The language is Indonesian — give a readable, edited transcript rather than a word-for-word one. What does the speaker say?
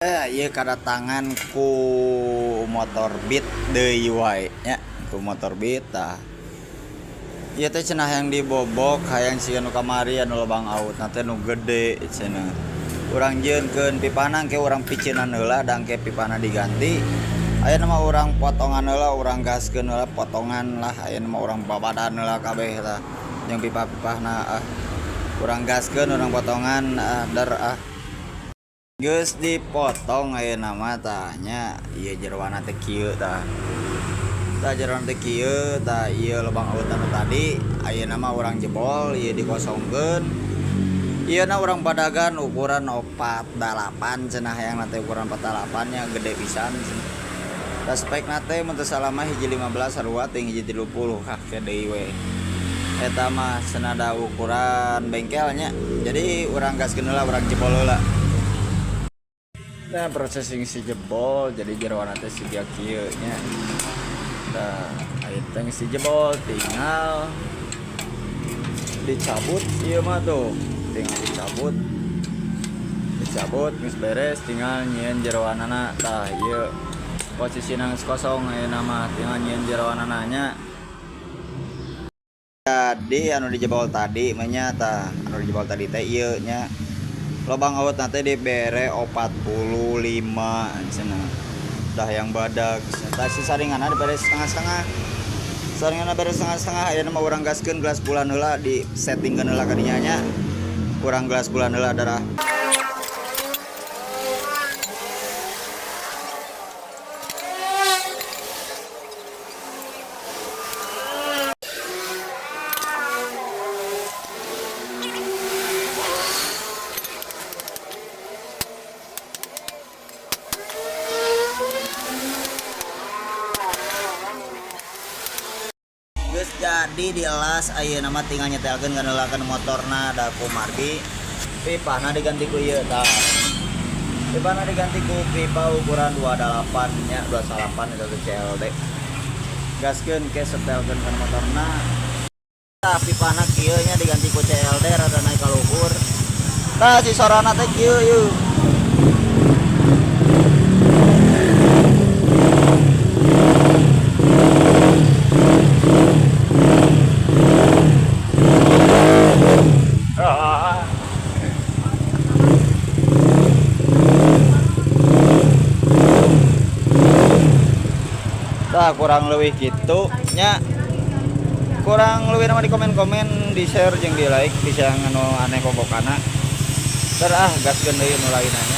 Ieu kedatangan ku motor Beat deui wae nya, ku motor Beat tah. Ieu teh cenah yang dibobok hayang siga nu kamari anu lobang autna teh nu gede cenah. Urang jeunkeun pipana engke urang piceunan heula da engke pipana diganti. Ayeuna mah urang potongan heula, urang gaskeun heula potongan lah, ayeuna mah urang babadan heula kabeh tah. Jeung pipa-pipahna urang gaskeun, urang potongan der geus dipotong ayeuna mah tah nya. Ieu jeroana teh kieu tah. Tah jeroana teh kieu tah ieu lubang aut anu tadi ayeuna mah urang jebol ieu dikosongkeun. Ieuna urang padagan ukuran 48 cenah hayangna teh ukuran 48 nya gede pisan cenah. Tah spekna teh mun teu salah mah hiji 15 sarua ting hiji 30 kake deui we. Eta mah senada ukuran bengkelnya. Jadi urang gaskeun heula, urang jebol heula. Nah, processing si jebol jadi jeroana teh siga kieu nya. Nah, aya teh si jebol tinggal dicabut ieu mah tuh. Tinggal dicabut geus beres tinggal nyieun jeroanana tah ieu posisina geus kosong ayeuna mah tinggal nyieun jeroanana nya. Jadi anu dijebol tadi mah nya tah anu dijebol tadi teh ieu nya. Lobang aut nanti dibere 45 cenah. Dah yang badag. Tah si saringanna dibere setengah-setengah. Saringanna bere setengah-setengah ayeuna mah urang gaskeun gelas bulan heula di settingkeun heula ka dinya nya. Urang gelas bulan heula darah. Geus jadi dielas ayeuna mah tinggal nyetelkeun ngeunelakeun motorna da ku margi. Pipana diganti ku ieu tah. Pipana diganti ku pipa ukuran 28 nya, 28 eta teh CLD. Gaskeun ke setelkeun ka motorna. Tah pipana kieu nya diganti ku CLD rada naik ka luhur. Tah si sorana teh kieu yeuh. Tah kurang leuwih kitu nya. Kurang leuwih nama di komen-komen, di share jeung di like bisa anu aneh kobokana. Terah gaskeun deui nu lainna.